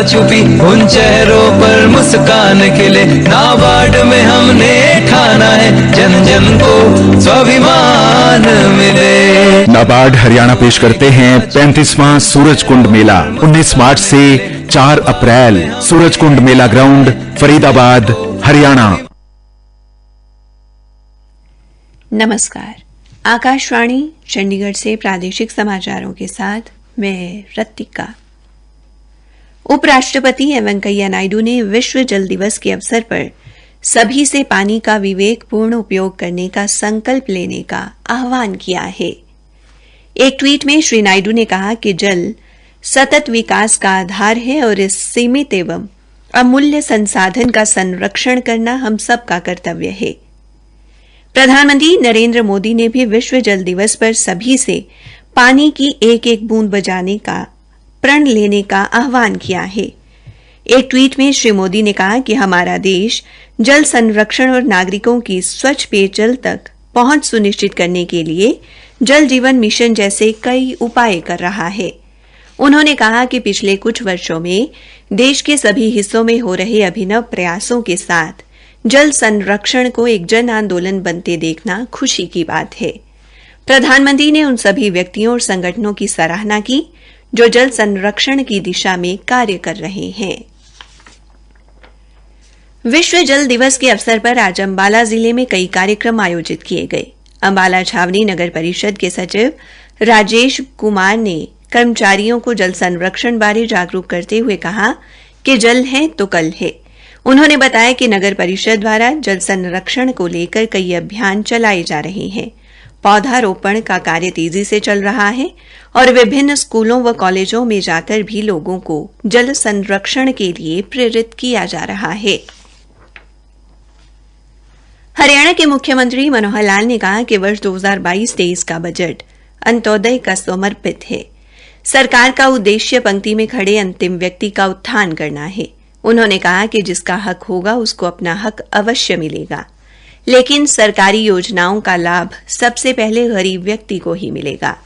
छुपी उन चेहरों पर मुस्कान खिले। नाबार्ड में हमने ठाना है जन जन को स्वाभिमान मिले। नाबार्ड हरियाणा पेश करते हैं 35वां सूरजकुंड मेला 19 मार्च से 4 अप्रैल, सूरजकुंड मेला ग्राउंड, फरीदाबाद, हरियाणा। नमस्कार, आकाशवाणी चंडीगढ़ से प्रादेशिक समाचारों के साथ मैं रत्तिका। उपराष्ट्रपति एम वेंकैया नायडू ने विश्व जल दिवस के अवसर पर सभी से पानी का विवेकपूर्ण उपयोग करने का संकल्प लेने का आह्वान किया है। एक ट्वीट में श्री नायडू ने कहा कि जल सतत विकास का आधार है और इस सीमित एवं अमूल्य संसाधन का संरक्षण करना हम सबका कर्तव्य है। प्रधानमंत्री नरेंद्र मोदी ने भी विश्व जल दिवस पर सभी से पानी की एक एक बूंद बचाने का प्रण लेने का आह्वान किया है। एक ट्वीट में श्री मोदी ने कहा कि हमारा देश जल संरक्षण और नागरिकों की स्वच्छ पेयजल तक पहुंच सुनिश्चित करने के लिए जल जीवन मिशन जैसे कई उपाय कर रहा है। उन्होंने कहा कि पिछले कुछ वर्षों में देश के सभी हिस्सों में हो रहे अभिनव प्रयासों के साथ जल संरक्षण को एक जन आंदोलन बनते देखना खुशी की बात है। प्रधानमंत्री ने उन सभी व्यक्तियों और संगठनों की सराहना की जो जल संरक्षण की दिशा में कार्य कर रहे हैं। विश्व जल दिवस के अवसर पर आज अंबाला जिले में कई कार्यक्रम आयोजित किए गए। अंबाला छावनी नगर परिषद के सचिव राजेश कुमार ने कर्मचारियों को जल संरक्षण बारे जागरूक करते हुए कहा कि जल है तो कल है। उन्होंने बताया कि नगर परिषद द्वारा जल संरक्षण को लेकर कई अभियान चलाए जा रहे हैं। पौधारोपण का कार्य तेजी से चल रहा है और विभिन्न स्कूलों व कॉलेजों में जाकर भी लोगों को जल संरक्षण के लिए प्रेरित किया जा रहा है। हरियाणा के मुख्यमंत्री मनोहर लाल ने कहा कि वर्ष 2022-23 का बजट अंत्योदय का समर्पित है। सरकार का उद्देश्य पंक्ति में खड़े अंतिम व्यक्ति का उत्थान करना है। उन्होंने कहा कि जिसका हक होगा उसको अपना हक अवश्य मिलेगा, लेकिन सरकारी योजनाओं का लाभ सबसे पहले गरीब व्यक्ति को ही मिलेगा।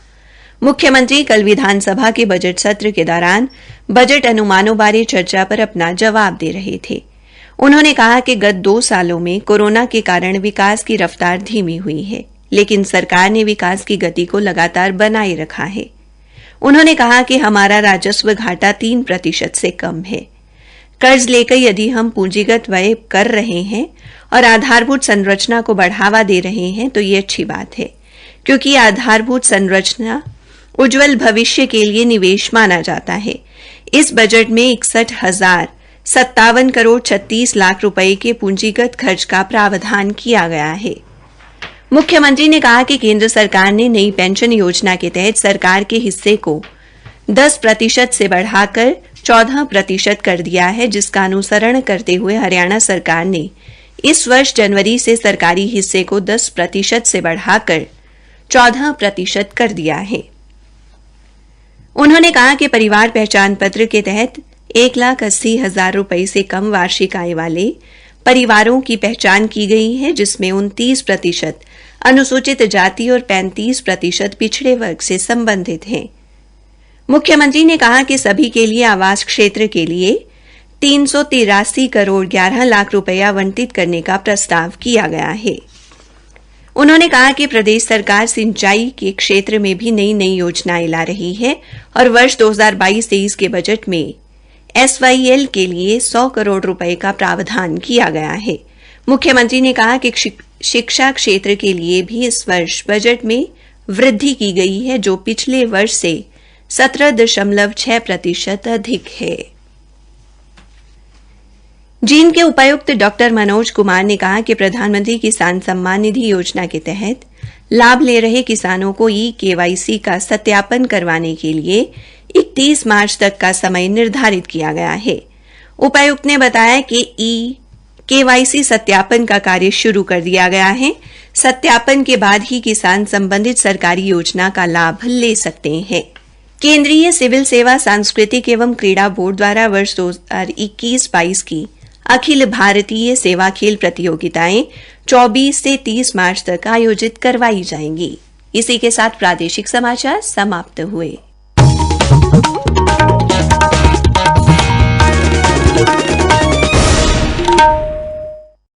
मुख्यमंत्री कल विधानसभा के बजट सत्र के दौरान बजट अनुमानों बारे चर्चा पर अपना जवाब दे रहे थे। उन्होंने कहा कि गत 2 सालों में कोरोना के कारण विकास की रफ्तार धीमी हुई है, लेकिन सरकार ने विकास की गति को लगातार बनाए रखा है। उन्होंने कहा कि हमारा राजस्व घाटा 3% से कम है। कर्ज लेकर यदि हम पूंजीगत व्यय कर रहे हैं और आधारभूत संरचना को बढ़ावा दे रहे हैं तो ये अच्छी बात है, क्योंकि आधारभूत संरचना उज्जवल भविष्य के लिए निवेश माना जाता है। इस बजट में 61,057 करोड़ 36 लाख रुपए के पूंजीगत खर्च का प्रावधान किया गया है। मुख्यमंत्री ने कहा कि केंद्र सरकार ने नई पेंशन योजना के तहत सरकार के हिस्से को 10% से बढ़ाकर 14% कर दिया है, जिसका अनुसरण करते हुए हरियाणा सरकार ने इस वर्ष जनवरी से सरकारी हिस्से को 10% से बढ़ाकर 14% कर दिया है। उन्होंने कहा कि परिवार पहचान पत्र के तहत 1,80,000 रुपए से कम वार्षिक आय वाले परिवारों की पहचान की गई है, जिसमें 29% अनुसूचित जाति और 35% पिछड़े वर्ग से संबंधित हैं। मुख्यमंत्री ने कहा कि सभी के लिए आवास क्षेत्र के लिए 383 करोड़ 11 लाख रुपए आवंटित करने का प्रस्ताव किया गया है। उन्होंने कहा कि प्रदेश सरकार सिंचाई के क्षेत्र में भी नई नई योजनाएं ला रही है और वर्ष 2022-23 के बजट में SYL के लिए 100 करोड़ रुपए का प्रावधान किया गया है। मुख्यमंत्री ने कहा कि शिक्षा क्षेत्र के लिए भी इस वर्ष बजट में वृद्धि की गई है, जो पिछले वर्ष से 17.6% अधिक है। जींद के उपायुक्त डॉक्टर मनोज कुमार ने कहा कि प्रधानमंत्री किसान सम्मान निधि योजना के तहत लाभ ले रहे किसानों को KYC का सत्यापन करवाने के लिए 31 मार्च तक का समय निर्धारित किया गया है। उपायुक्त ने बताया कि KYC सत्यापन का कार्य शुरू कर दिया गया है। सत्यापन के बाद ही किसान संबंधित सरकारी योजना का लाभ ले सकते हैं। केंद्रीय सिविल सेवा सांस्कृतिक एवं क्रीड़ा बोर्ड द्वारा वर्ष 2021-22 की अखिल भारतीय सेवा खेल प्रतियोगिताएं 24 से 30 मार्च तक आयोजित करवाई जाएंगी। इसी के साथ प्रादेशिक समाचार समाप्त हुए।